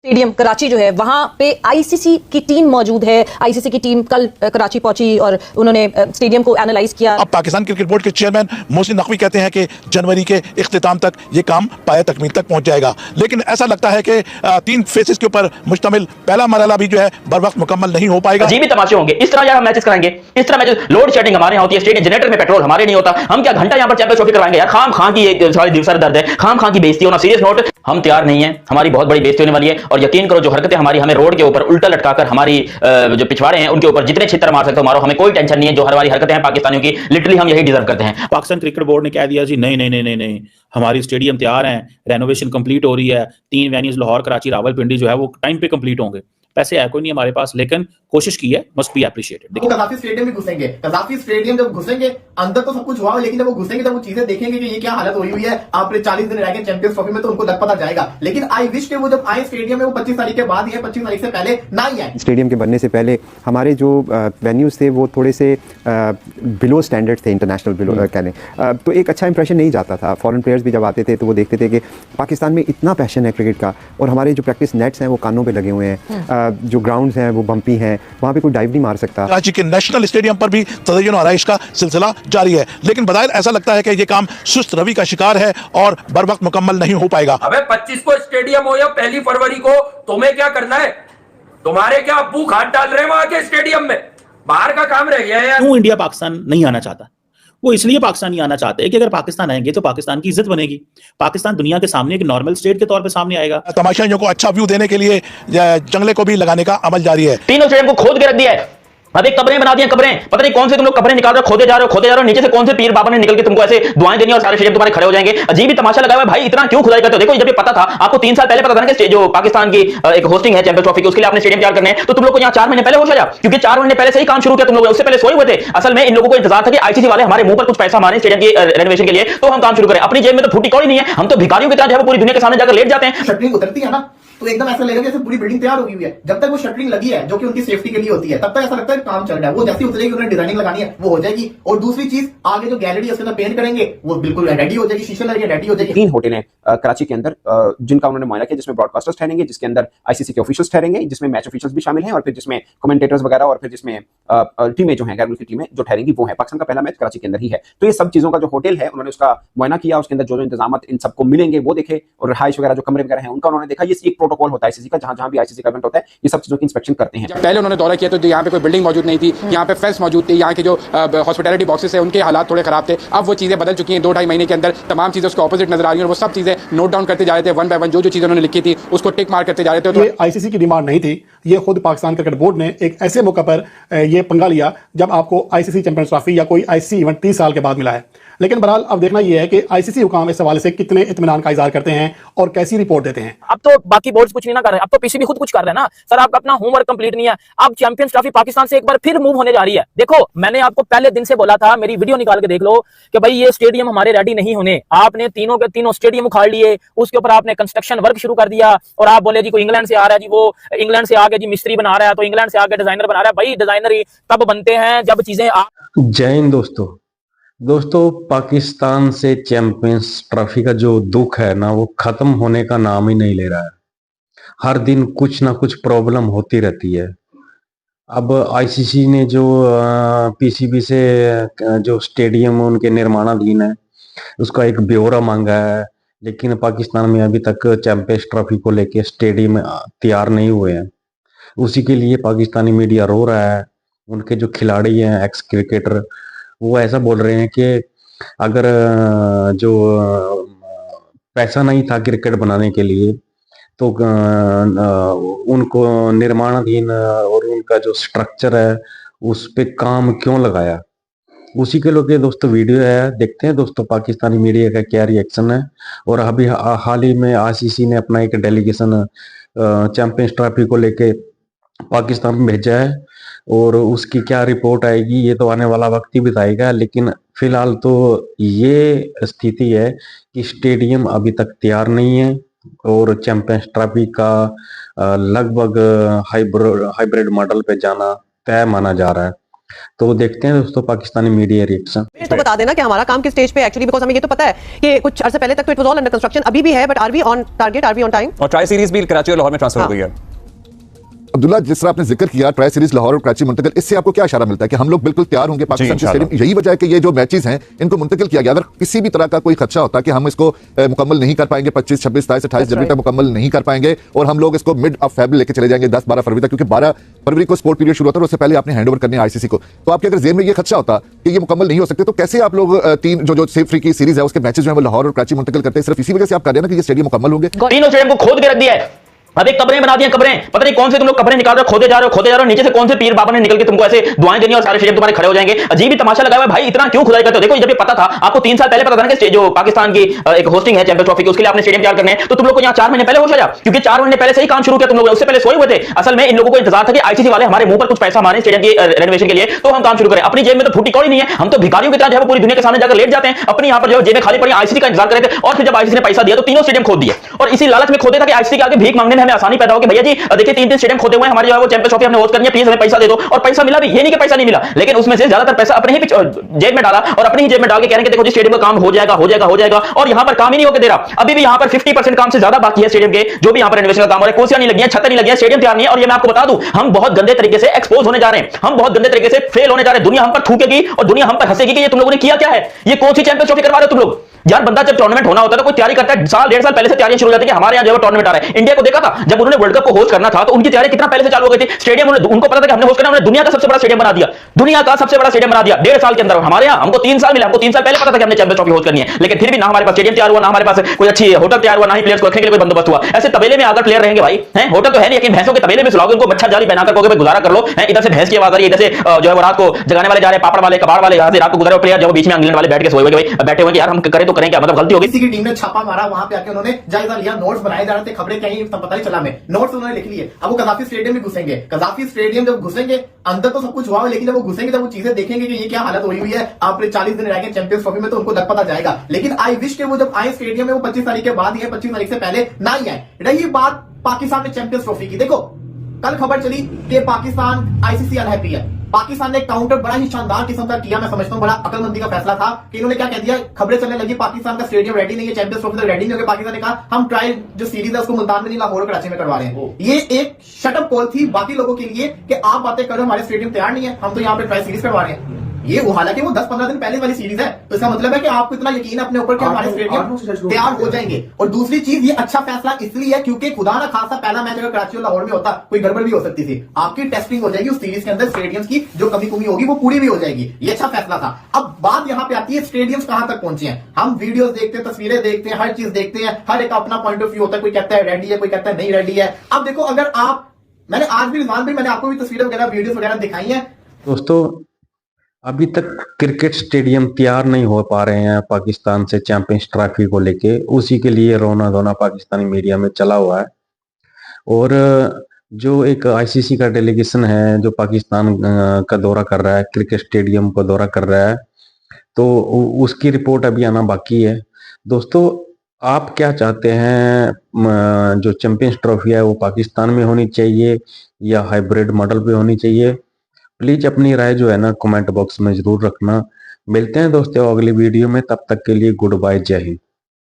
Stadium Karachi जो है वहां पे आईसीसी की टीम मौजूद है। आईसीसी की टीम कल कराची पहुंची और उन्होंने स्टेडियम को एनालाइज किया। अब पाकिस्तान क्रिकेट बोर्ड के चेयरमैन मोहसिन नकवी कहते हैं कि जनवरी के इख्तिताम तक ये काम पाया तकमील तक पहुंच जाएगा, लेकिन ऐसा लगता है कि 3 फेजेस के ऊपर मुश्तमिल पहला मरहला भी जो है बर वक्त मुकम्मल नहीं हो पाएगा। अजीब तमाशे होंगे, इस तरह यार हम मैचेस कराएंगे, इस तरह मैचेस लोड शेडिंग हमारे यहाँ होती है, स्टेडियम जनरेटर में पेट्रोल हमारे नहीं होता, हम क्या घंटा यहाँ पर चैंपियंस ट्रॉफी करवाएंगे यार। खाम खां की सारी दिवसा दर्द है, खाम खां की बेइज्जती होना। सीरियस नोट, हम तैयार नहीं है, हमारी बहुत बड़ी बेइज्जती होने वाली है। और यकीन करो जो हरकतें हमारी हमें रोड के ऊपर उल्टा लटकाकर हमारी जो पिछवाड़े हैं उनके ऊपर जितने छितर मार सकते हो मारो, हमें कोई टेंशन नहीं है। जो हमारी हरकतें हैं पाकिस्तानियों की, लिटरली हम यही डिजर्व करते हैं। पाकिस्तान क्रिकेट बोर्ड ने कह दिया जी नहीं नहीं नहीं नहीं नहीं, हमारी स्टेडियम तैयार है, रेनोवेशन कंप्लीट हो रही है, 3 वेन्यूज लाहौर, कराची, रावलपिंडी जो है वो टाइम पे कंप्लीट होंगे। पैसे है कोई नहीं हमारे पास, लेकिन कोशिश की है, मस्ट बी एप्रिशिएटेड। कज़ाफ़ी स्टेडियम भी घुसेंगे, कज़ाफ़ी स्टेडियम जब घुसेंगे अंदर तो सब कुछ हुआ, लेकिन जब वो घुसेंगे जब वो चीजें देखेंगे कि ये क्या हालत हुई है, आपने 40 दिन रह गए चैंपियंस ट्रॉफी में, तो उनको पता जाएगा। लेकिन आई विश के वो जब आए स्टेडियम में वो 25 तारीख के बाद ही है, 25 तारीख से पहले ना ही आए। स्टेडियम के बनने से पहले हमारे जो वेन्यूज थे वो थोड़े से बिलो स्टैंडर्ड थे, इंटरनेशनल बिलो कहने, तो एक अच्छा इंप्रेशन नहीं जाता था। फॉरेन प्लेयर्स भी जब आते थे तो वो देखते थे कि पाकिस्तान में इतना पैशन है क्रिकेट का, और हमारे जो प्रैक्टिस नेट्स हैं वो कानों पे लगे हुए हैं, जो ग्राउंड्स हैं वो बम्पी हैं, वहाँ पे कोई डाइव नहीं मार सकता। कराची के नेशनल स्टेडियम पर भी तज़य्युन और आराइश का सिलसिला जारी है, लेकिन बज़ाहिर ऐसा लगता है कि ये काम सुस्त रवि का शिकार है और बर वक्त मुकम्मल नहीं हो पाएगा। अबे 25 को स्टेडियम हो या 1 फरवरी को, तुम्हें क्या करना है? तुम्हारे क्या अब्बू खाद डाल रहे हैं वहां के स्टेडियम में? बाहर का काम रह गया है। क्यों इंडिया पाकिस्तान नहीं आना चाहता? वो इसलिए पाकिस्तान नहीं आना चाहते हैं कि अगर पाकिस्तान आएंगे तो पाकिस्तान की इज्जत बनेगी, पाकिस्तान दुनिया के सामने एक नॉर्मल स्टेट के तौर पे सामने आएगा। तमाशाइयों को अच्छा व्यू देने के लिए जंगले को भी लगाने का अमल जारी है। तीनों स्टेडियम को खोद के रख दिया है, अभी कब्रें बना दी हैं, कब्रें पता नहीं कौन से तुम लोग कब्रें निकाल रहे हो, खोदे जा रहे हो, नीचे से कौन से पीर बाबा ने निकल के तुमको ऐसे दुआएं देनी और सारे स्टेडियम तुम्हारे खड़े हो जाएंगे। अजीब ही तमाशा लगा हुआ है भाई, इतना क्यों खुदाई करते हो? देखो जब ये पता था आपको 3 साल पहले पता था ना कि जो पाकिस्तान की एक होस्टिंग है चैंपियंस ट्रॉफी की, उसके लिए आपने स्टेडियम तैयार करने हैं, तो तुम लोग को यहाँ 4 महीने पहले होश आया, क्योंकि 4 महीने पहले से ही काम शुरू किया तुम लोग, उससे पहले सोए हुए थे। असल में इन लोगों को इंतजार था कि आईसीसी वाले हमारे मुंह पर कुछ पैसा मारे स्टेडियम की रेनोवेशन के लिए, तो हम काम शुरू करें। अपनी जेब में तो फूटी कौड़ी नहीं है, हम तो भिखारियों की तरह जो है पूरी दुनिया के सामने जाकर लेट जाते हैं। शटरिंग उतरती है ना तो एकदम ऐसा लगेगा जैसे पूरी बिल्डिंग तैयार हो गई है। जब तक वो शटरिंग लगी है जो कि उनकी सेफ्टी के लिए होती है, तब तक ऐसा लगता है काम चल रहा है। वो जैसे उतरेगी उन्हें डिजाइनिंग लगानी है वो हो जाएगी, और दूसरी चीज आगे जो गैलरी है उसके अंदर पेंट करेंगे वो बिल्कुल रेडी हो जाएगी, शीशे लगे रेडी हो जाएगी। 3 होटल हैं कराची के अंदर जिनका उन्होंने मुआयना किया, जिसमें ब्रॉडकास्टर्स ठहरेंगे, जिसके अंदर आईसीसी के ऑफिशियल्स ठहरेंगे, जिसमें मैच ऑफिशियल्स भी शामिल हैं, और फिर जिसमें कमेंटेटर्स वगैरह, और फिर जिसमें टीमें जो हैं गैर मुल्की टीमें जो ठहरेंगी वो है। पाकिस्तान का पहला मैच कराची के अंदर ही है, तो ये सब चीजों का जो होटल है उन्होंने उसका मुआयना किया, उसके अंदर जो जो इंतजाम इन सबको मिलेंगे वो देखे, और रिहाइश वगैरह जो कमरे वगैरह हैं उनका उन्होंने देखा। ये एक प्रोटोकॉल होता है आईसीसी का, जहां भी आईसीसी का इवेंट होता है ये सब चीजों की इंस्पेक्शन करते हैं। पहले उन्होंने दौरा किया तो यहाँ पे कोई बिल्डिंग मौजूद नहीं थी, यहाँ पे फेंस मौजूद थी, यहाँ के जो हॉस्पिटैलिटी बॉक्सेस है उनके हालात थोड़े खराब थे। अब वो चीजें बदल चुकी हैं, 2-2.5 महीने के अंदर तमाम चीजें उसके ऑपोजिट नजर आ रही हैं, और वो सब चीजें नोट डाउन करते जा रहे थे, 1 बाय 1 जो चीजें उन्होंने लिखी थी उसको टिक मार करते जा रहे थे। तो ये आईसीसी की डिमांड नहीं थी, ये खुद पाकिस्तान क्रिकेट बोर्ड ने एक ऐसे मौके पर ये पंगा लिया जब आपको आईसीसी चैंपियंस ट्रॉफी या कोई आईसीसी इवेंट 30 साल के बाद मिला है। लेकिन बहरहाल अब देखना यह है कि आईसीसी हुकाम इस हवाले से कितने इत्मीनान का इजहार करते हैं और कैसी रिपोर्ट देते हैं। अब तो बाकी बोर्ड्स कुछ नहीं ना कर रहे, अब तो पीसीबी खुद कुछ कर रहे हैं ना सर। आपका अपना होमवर्क कंप्लीट नहीं है। अब चैंपियंस ट्रॉफी पाकिस्तान से एक बार फिर मूव होने जा रही है। देखो मैंने आपको पहले दिन से बोला था, मेरी वीडियो निकाल के देख लो कि भाई ये स्टेडियम हमारे रेडी नहीं होने। आपने तीनों के तीनों स्टेडियम उखाड़ लिए, उसके ऊपर आपने कंस्ट्रक्शन वर्क शुरू कर दिया, और आप बोले जी कोई इंग्लैंड से आ रहा है, जी वो इंग्लैंड से आके जी मिस्त्री बना रहा है, तो इंग्लैंड से आके डिजाइनर बना रहा है। भाई डिजाइनर ही तब बनते हैं जब चीजें जय हिंद दोस्तों, पाकिस्तान से चैंपियंस ट्रॉफी का जो दुख है ना वो खत्म होने का नाम ही नहीं ले रहा है। हर दिन कुछ ना कुछ प्रॉब्लम होती रहती है। अब आईसीसी ने जो पीसीबी से जो स्टेडियम उनके निर्माणाधीन है उसका एक ब्यौरा मांगा है, लेकिन पाकिस्तान में अभी तक चैंपियंस ट्रॉफी को लेके स्टेडियम तैयार नहीं हुए हैं। उसी के लिए पाकिस्तानी मीडिया रो रहा है। उनके जो खिलाड़ी हैं, एक्स क्रिकेटर, वो ऐसा बोल रहे हैं कि अगर जो पैसा नहीं था क्रिकेट बनाने के लिए तो उनको निर्माणाधीन और उनका जो स्ट्रक्चर है उस पे काम क्यों लगाया। उसी के लोग दोस्तों वीडियो है, देखते हैं दोस्तों पाकिस्तानी मीडिया का क्या रिएक्शन है। और अभी हाल ही में आईसीसी ने अपना एक डेलीगेशन चैंपियंस ट्रॉफी को लेके पाकिस्तान में भेजा है, और उसकी क्या रिपोर्ट आएगी ये तो आने वाला वक्त ही बताएगा। लेकिन फिलहाल तो ये स्थिति है कि स्टेडियम अभी तक तैयार नहीं है, और चैंपियंस ट्रॉफी का लगभग हाइब्रिड मॉडल पे जाना तय माना जा रहा है। तो देखते हैं दोस्तों पाकिस्तानी मीडिया रिएक्शन। तो बता देना कि हमारा काम किस स्टेज पे एक्चुअली, बिकॉज हमें ये तो पता है कि कुछ अर्से पहले तक तो it was all under construction, अभी भी है, but are we on target, are we on time? और ट्राई सीरीज भी कराची और लाहौर में ट्रांसफर हो गई है। अब्दुल्ला, जिस तरह आपने जिक्र किया ट्राई सीरीज लाहौर और कराची मुंतकिल, इससे आपको क्या इशारा मिलता है कि हम लोग बिल्कुल तैयार होंगे पाकिस्तान के स्टेडियम? यही वजह है कि ये जो मैचेस हैं इनको मुंतकिल किया गया। अगर किसी भी तरह का कोई खदशा होता कि हम इसको मुकम्मल नहीं कर पाएंगे, 25, 26, 27, 28 जनवरी तक मुकम्मल नहीं कर पाएंगे और हम लोग इसको मिड ऑफ फेब्रुअरी लेके चले जाएंगे 10-12 फरवरी तक, क्योंकि 12 फरवरी को स्पोर्ट पीरियड शुरू होता है और उससे पहले आपने हैंड ओवर करने आईसीसी को, तो आपके अगर जेल में ये खदशा होता कि ये मुकम्मल नहीं हो सकते, तो कैसे आप लोग तीन जो सेफ फ्री की सीरीज है उसके मैचेस जो है वो लाहौर और कराची मुंतकिल करते हैं? सिर्फ इसी वजह से आप कर रहे हैं ना कि ये स्टेडियम मुकम्मल होंगे? तीनों स्टेडियम को खोद के रख दिया है। अभी कब्रें बना दी हैं, कब्रें, पता नहीं कौन से तुम लोग कब्रें निकाल रहे हो, खोदे जा रहे हो, नीचे से कौन से पीर बाबा ने निकल के तुमको ऐसे दुआएं देनी और सारे स्टेडियम तुम्हारे खड़े हो जाएंगे। अजीब ही तमाशा लगा हुआ है भाई, इतना क्यों खुदाई करते हो? देखो जब ये पता था आपको 3 साल पहले पता था ना कि जो पाकिस्तान की एक होस्टिंग है चैंपियंस ट्रॉफी की, उसके लिए आपने स्टेडियम तैयार करने हैं, तो तुम लोग को यहाँ 4 महीने पहले होश आया, क्योंकि 4 महीने पहले से ही काम शुरू किया तुम लोग, उससे पहले सोए हुए थे। असल में इन लोगों को इंतजार था कि आईसीसी वाले हमारे मुंह पर कुछ पैसा मारे स्टेडियम की रेनोवेशन के लिए, तो हम काम शुरू करें। अपनी जेब में तो फूटी कौड़ी नहीं है, हम तो भिखारियों की तरह जो है पूरी दुनिया के सामने जाकर लेट जाते हैं, अपनी यहाँ पर जो जेबें खाली पड़ी आईसीसी का इंतजार कर रहे थे, और फिर जब आईसीसी ने पैसा दिया तो तीनों स्टेडियम खोद दिए, और इसी लालच में खोदे था कि आईसीसी के आगे भीख मांगने में हमें आसानी पैदा हो कि भैया जी देखिए 3 स्टेडियम खोदे हुए हैं, हमारी जो है वो चैंपियंस ट्रॉफी हमने होस्ट करनी है, प्लीज हमें पैसा दे दो। और पैसा मिला भी, ये नहीं कि पैसा नहीं मिला, लेकिन उसमें से ज्यादातर पैसा अपने ही जेब में डाला और अपनी ही जेब में डाल के कह रहे हैं कि देखो जी स्टेडियम का काम हो जाएगा, और यहाँ पर काम ही नहीं होकर दे रहा। अभी भी यहाँ पर 50% काम से ज्यादा बाकी है स्टेडियम के, जो भी यहाँ पर रेनोवेशन का काम हो रहा है। कुर्सियां नहीं लगी हैं, छतें नहीं लगी हैं, स्टेडियम तैयार नहीं है। और ये मैं आपको बता दूं, हम बहुत गंदे तरीके से एक्सपोज होने जा रहे हैं, हम बहुत गंदे तरीके से फेल होने जा रहे हैं। दुनिया हम पर थूकेगी और दुनिया हम पर हंसेगी कि ये तुम लोगों ने किया क्या है, ये कौन सी चैंपियंस ट्रॉफी करवा रहे हो तुम लोग। यार बंदा जब टूर्नामेंट होना होता है तो कोई तैयारी करता है, साल 1.5 साल पहले से तैयारी शुरू हो जाती है कि हमारे यहाँ जो टूर्नामेंट आ रहा है। इंडिया को देखा था जब उन्होंने वर्ल्ड कप को होस्ट करना था तो उनकी तैयारी कितना पहले से चालू हो गई थी। स्टेडियम उनको पता था कि हमने होस्ट करना, उन्होंने दुनिया का सबसे बड़ा स्टेडियम बना दिया, दुनिया का सबसे बड़ा स्टेडियम बना दिया 1.5 साल के अंदर। हमारे यहाँ हमको 3 साल मिले, हमको 3 साल पहले पता था कि हमने चैंपियंस ट्रॉफी होस्ट करनी है, लेकिन फिर भी ना हमारे पास स्टेडियम तैयार हुआ, ना हमारे पास कोई अच्छी होटल तैयार हुआ, ना ही प्लेयर्स को रखने के लिए कोई बंदोबस्त हुआ। ऐसे तबेले में आकर प्लेयर रहेंगे भाई, हैं होटल तो है नहीं, लेकिन भैंसों के तबेले में सुलाओगे, उनको मच्छर जाली बनाकर कहोगे भाई गुजारा कर लो, इधर से भैंस की आवाज आ रही है, इधर से जो है वो रात को जगाने वाले जा रहे हैं, पापड़ वाले, कबाड़ वाले, यहाँ से रात को गुजरे प्लेयर जो बीच में इंग्लैंड वाले बैठ के सोए हुए भाई बैठे हुए, यार हम करें तो करें क्या, मतलब गलती होगी। की टीम ने छापा मारा, वहां पे आके उन्होंने जायजा लिया, नोट्स बनाए जा रहे थे, खबरें कहीं पता नहीं चला, में नोट्स उन्होंने लिख लिए। अब वो कजाफी स्टेडियम में घुसेंगे, कजाफी स्टेडियम जब घुसेंगे अंदर तो सब कुछ हुआ, लेकिन जब वो घुसेंगे जब वो चीजें देखेंगे कि ये क्या हालत हुई है, आपने 40 दिन रह गए चैंपियंस ट्रॉफी में, तो उनको लग पता जाएगा। लेकिन आई विश के वो जब आए स्टेडियम में वो 25 तारीख के बाद ही है, 25 तारीख से पहले ना ही आए। रही बात पाकिस्तान में चैंपियंस ट्रॉफी की, देखो कल खबर चली कि पाकिस्तान आईसीसी अनहैप्पी है। पाकिस्तान ने काउंटर बड़ा ही शानदार किस्म का किया, मैं समझता हूं बड़ा अकलमंदी का फैसला था कि इन्होंने क्या कह दिया, खबरें चलने लगी पाकिस्तान का स्टेडियम रेडी नहीं है, चैंपियंस ट्रॉफी तक रेडी नहीं हो गया। पाकिस्तान ने कहा हम ट्रायल जो सीरीज है उसको मुल्तान में नहीं लाहौर और कराची में करवा रहे हैं। ये एक शटअप कॉल थी बाकी लोगों के लिए कि आप बातें करो, हमारे स्टेडियम तैयार नहीं है, हम तो यहाँ पे ट्रायल सीरीज करवा रहे हैं। ये वो हालांकि वो 10-15 दिन पहले वाली सीरीज है, तो इसका मतलब है कि आपको इतना यकीन है अपने ऊपर कि हमारे स्टेडियम तैयार हो जाएंगे। और दूसरी चीज ये अच्छा फैसला इसलिए है क्योंकि खुदा ना खासा पहला मैच अगर कराची और लाहौर में होता कोई गड़बड़ भी हो सकती थी, आपकी टेस्टिंग हो जाएगी उस सीरीज के अंदर, स्टेडियम्स की जो कमी होगी वो पूरी भी हो जाएगी। ये अच्छा फैसला था। अब बात यहाँ पे आती है स्टेडियम्स कहां तक पहुंचे हैं। हम वीडियोस देखते हैं, तस्वीरें देखते हैं, हर चीज देखते हैं, हर एक अपना पॉइंट ऑफ व्यू होता है, कोई कहता है रेडी है, कोई कहता है नहीं रेडी है। अब देखो अगर आप, मैंने आज भी रिजवान भाई मैंने आपको भी तस्वीरें वगैरह वीडियोस वगैरह दिखाई है। दोस्तों अभी तक क्रिकेट स्टेडियम तैयार नहीं हो पा रहे हैं पाकिस्तान से चैंपियंस ट्रॉफी को लेके, उसी के लिए रोना धोना पाकिस्तानी मीडिया में चला हुआ है। और जो एक आईसीसी का डेलीगेशन है जो पाकिस्तान का दौरा कर रहा है, क्रिकेट स्टेडियम का दौरा कर रहा है, तो उसकी रिपोर्ट अभी आना बाकी है। दोस्तों आप क्या चाहते हैं, जो चैंपियंस ट्रॉफी है वो पाकिस्तान में होनी चाहिए या हाइब्रिड मॉडल पे होनी चाहिए? प्लीज अपनी राय जो है ना कमेंट बॉक्स में जरूर रखना। मिलते हैं दोस्तों अगली वीडियो में, तब तक के लिए गुड बाय, जय हिंद।